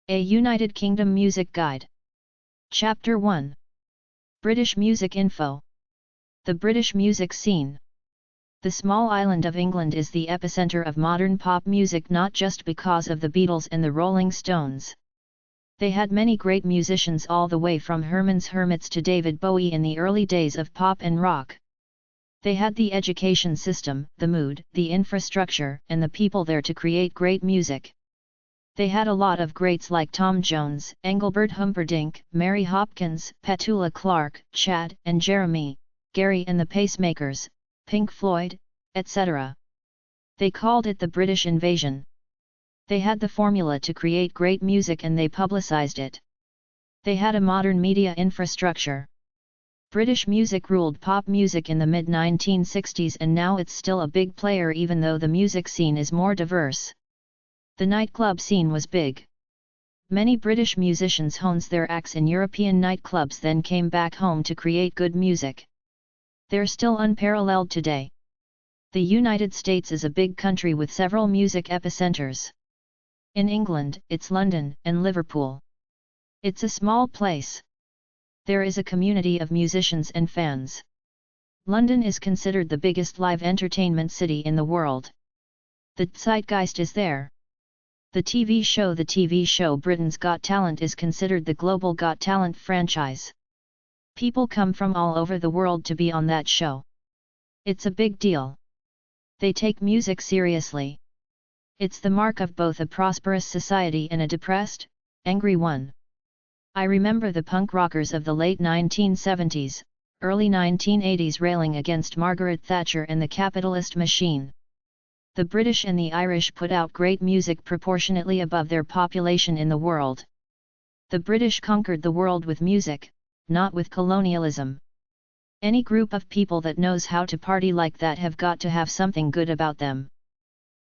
A United Kingdom Music Guide. Chapter 1. British Music Info. The British music scene. The small island of England is the epicenter of modern pop music, not just because of the Beatles and the Rolling Stones. They had many great musicians all the way from Herman's Hermits to David Bowie in the early days of pop and rock. They had the education system, the mood, the infrastructure, and the people there to create great music. They had a lot of greats like Tom Jones, Engelbert Humperdinck, Mary Hopkins, Petula Clark, Chad and Jeremy, Gary and the Pacemakers, Pink Floyd, etc. They called it the British Invasion. They had the formula to create great music and they publicized it. They had a modern media infrastructure. British music ruled pop music in the mid-1960s, and now it's still a big player even though the music scene is more diverse. The nightclub scene was big. Many British musicians honed their acts in European nightclubs, then came back home to create good music. They're still unparalleled today. The United States is a big country with several music epicenters. In England, it's London and Liverpool. It's a small place. There is a community of musicians and fans. London is considered the biggest live entertainment city in the world. The zeitgeist is there. The TV show Britain's Got Talent is considered the global Got Talent franchise. People come from all over the world to be on that show. It's a big deal. They take music seriously. It's the mark of both a prosperous society and a depressed, angry one. I remember the punk rockers of the late 1970s, early 1980s railing against Margaret Thatcher and the capitalist machine. The British and the Irish put out great music proportionately above their population in the world. The British conquered the world with music, not with colonialism. Any group of people that knows how to party like that have got to have something good about them.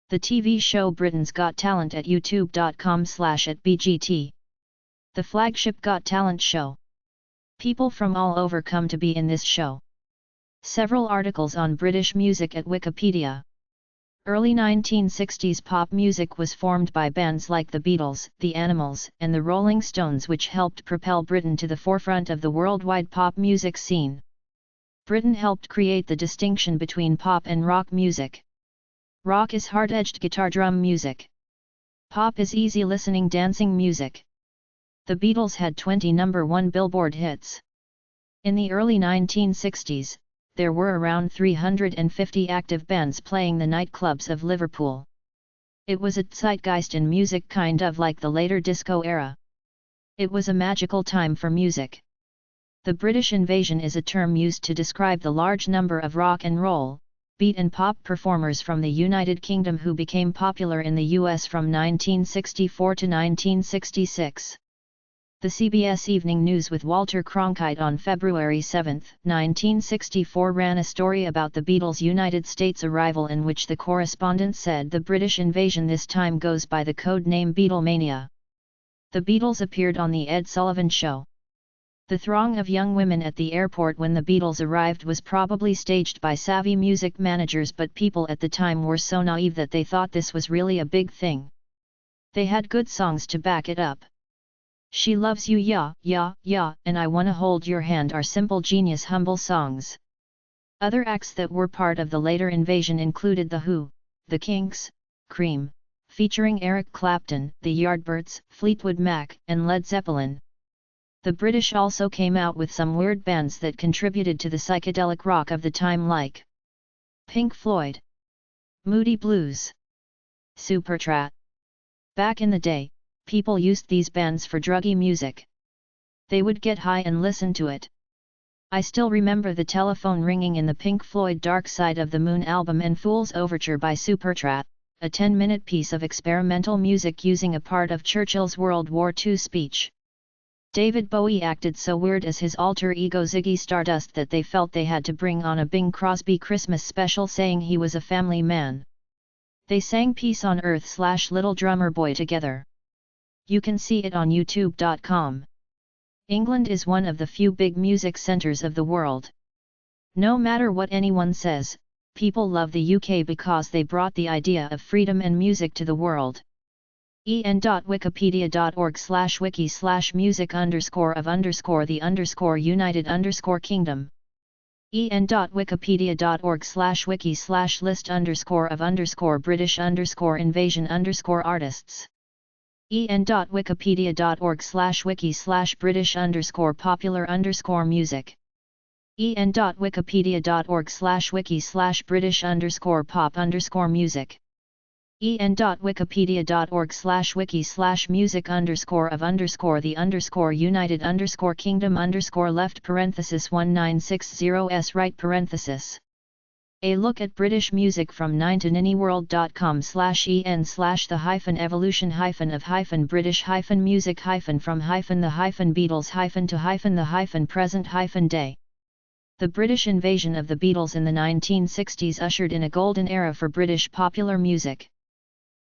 The TV show Britain's Got Talent at youtube.com/@BGT. The flagship Got Talent show. People from all over come to be in this show. Several articles on British music at Wikipedia. Early 1960s pop music was formed by bands like the Beatles, the Animals, and the Rolling Stones, which helped propel Britain to the forefront of the worldwide pop music scene. Britain helped create the distinction between pop and rock music. Rock is hard-edged guitar drum music. Pop is easy listening dancing music. The Beatles had 20 #1 Billboard hits. In the early 1960s, there were around 350 active bands playing the nightclubs of Liverpool. It was a zeitgeist in music, kind of like the later disco era. It was a magical time for music. The British Invasion is a term used to describe the large number of rock and roll, beat and pop performers from the United Kingdom who became popular in the US from 1964 to 1966. The CBS Evening News with Walter Cronkite on February 7, 1964 ran a story about the Beatles' United States arrival, in which the correspondent said the British invasion this time goes by the code name Beatlemania. The Beatles appeared on The Ed Sullivan Show. The throng of young women at the airport when the Beatles arrived was probably staged by savvy music managers, but people at the time were so naive that they thought this was really a big thing. They had good songs to back it up. She Loves You, Yeah, Yeah, Yeah, and I Wanna Hold Your Hand are simple genius humble songs. Other acts that were part of the later invasion included The Who, The Kinks, Cream, featuring Eric Clapton, The Yardbirds, Fleetwood Mac, and Led Zeppelin. The British also came out with some weird bands that contributed to the psychedelic rock of the time, like Pink Floyd, Moody Blues, Supertramp. Back in the day, people used these bands for druggy music. They would get high and listen to it. I still remember the telephone ringing in the Pink Floyd Dark Side of the Moon album and Fool's Overture by Supertramp, a 10-minute piece of experimental music using a part of Churchill's World War II speech. David Bowie acted so weird as his alter ego Ziggy Stardust that they felt they had to bring on a Bing Crosby Christmas special saying he was a family man. They sang Peace on Earth / Little Drummer Boy together. You can see it on youtube.com. England is one of the few big music centres of the world. No matter what anyone says, people love the UK because they brought the idea of freedom and music to the world. en.wikipedia.org/wiki/music_of_the_United_Kingdom. en.wikipedia.org/wiki/list_of_British_invasion_artists. en.wikipedia.org/wiki/British_popular_music. en.wikipedia.org/wiki/British_pop_music. en.wikipedia.org/wiki/music_of_the_United_left_1960s right. A look at British music from 9 to nini-world.com/en/the-evolution-of-the-Beatles-to-the-present-day. The British invasion of the Beatles in the 1960s ushered in a golden era for British popular music.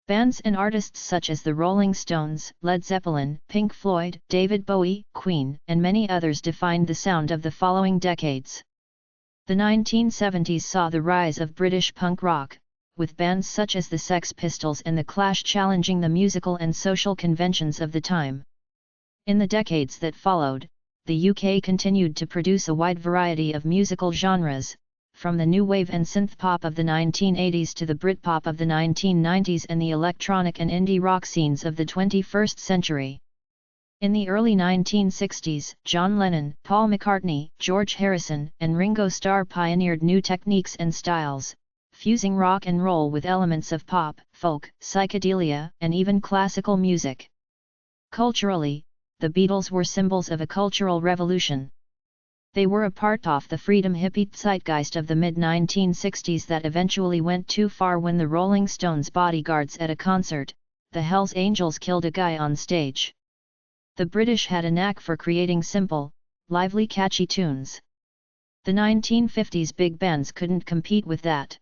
Bands and artists such as the Rolling Stones, Led Zeppelin, Pink Floyd, David Bowie, Queen, and many others defined the sound of the following decades. The 1970s saw the rise of British punk rock, with bands such as the Sex Pistols and The Clash challenging the musical and social conventions of the time. In the decades that followed, the UK continued to produce a wide variety of musical genres, from the new wave and synth pop of the 1980s to the Britpop of the 1990s and the electronic and indie rock scenes of the 21st century. In the early 1960s, John Lennon, Paul McCartney, George Harrison, and Ringo Starr pioneered new techniques and styles, fusing rock and roll with elements of pop, folk, psychedelia, and even classical music. Culturally, the Beatles were symbols of a cultural revolution. They were a part of the freedom hippie zeitgeist of the mid-1960s that eventually went too far when the Rolling Stones' bodyguards at a concert, the Hells Angels, killed a guy on stage. The British had a knack for creating simple, lively, catchy tunes. The 1950s big bands couldn't compete with that.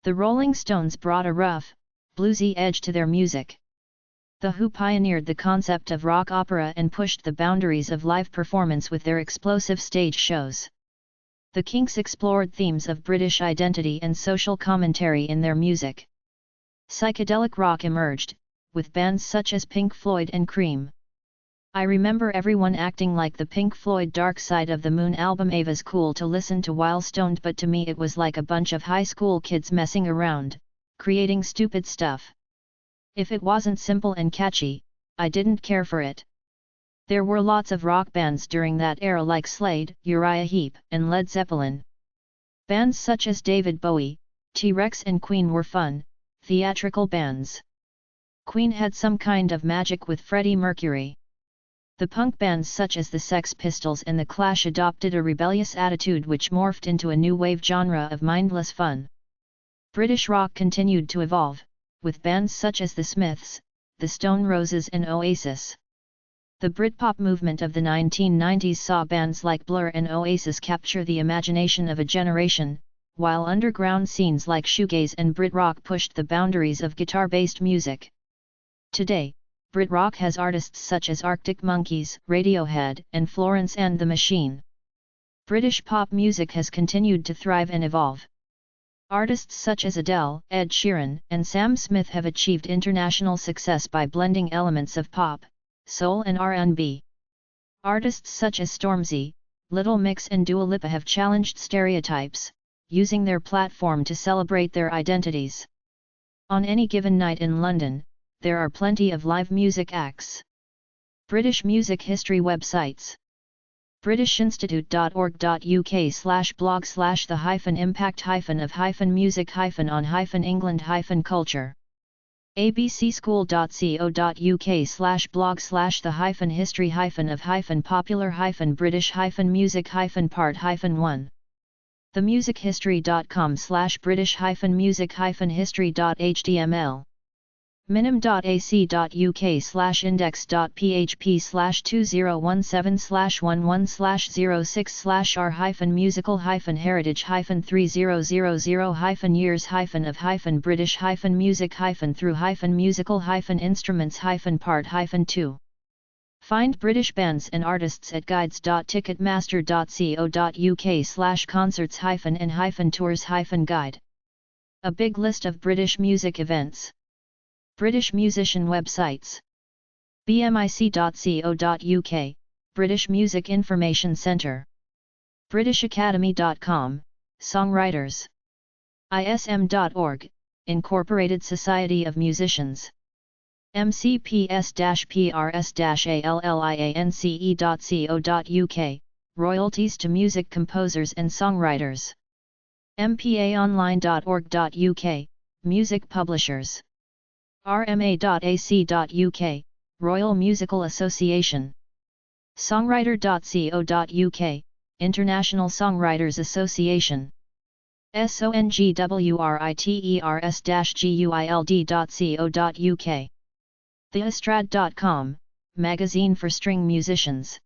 The Rolling Stones brought a rough, bluesy edge to their music. The Who pioneered the concept of rock opera and pushed the boundaries of live performance with their explosive stage shows. The Kinks explored themes of British identity and social commentary in their music. Psychedelic rock emerged, with bands such as Pink Floyd and Cream. I remember everyone acting like the Pink Floyd Dark Side of the Moon album was cool to listen to while stoned, but to me it was like a bunch of high school kids messing around, creating stupid stuff. If it wasn't simple and catchy, I didn't care for it. There were lots of rock bands during that era like Slade, Uriah Heep, and Led Zeppelin. Bands such as David Bowie, T-Rex and Queen were fun, theatrical bands. Queen had some kind of magic with Freddie Mercury. The punk bands such as the Sex Pistols and The Clash adopted a rebellious attitude which morphed into a new wave genre of mindless fun. British rock continued to evolve, with bands such as The Smiths, The Stone Roses and Oasis. The Britpop movement of the 1990s saw bands like Blur and Oasis capture the imagination of a generation, while underground scenes like shoegaze and Brit rock pushed the boundaries of guitar-based music. Today, Brit rock has artists such as Arctic Monkeys, Radiohead, and Florence and the Machine. British pop music has continued to thrive and evolve. Artists such as Adele, Ed Sheeran, and Sam Smith have achieved international success by blending elements of pop, soul and R&B. Artists such as Stormzy, Little Mix and Dua Lipa have challenged stereotypes, using their platform to celebrate their identities. On any given night in London, there are plenty of live music acts. British music history websites. britishinstitute.org.uk/blog/the-impact-of-music-on-England-culture. abcschool.co.uk/blog/the-history-of-popular-british-music-part-1. themusichistory.com/british-music-history.html. minim.ac.uk/index.php/2017/1/06/r-musical-heritage-300-music-through-musical-heritage-music-part-2. Find British bands and artists at guides.ticketmaster.co.uk/concerts-and-tours-guide. A big list of British music events. British musician websites. bmic.co.uk, British Music Information Centre. BritishAcademy.com, Songwriters. ISM.org, Incorporated Society of Musicians. mcps-prs-alliance.co.uk, Royalties to Music Composers and Songwriters. mpaonline.org.uk, Music Publishers. rma.ac.uk, Royal Musical Association. Songwriter.co.uk, International Songwriters Association. songwriters-guild.co.uk. Theestrad.com, magazine for string musicians.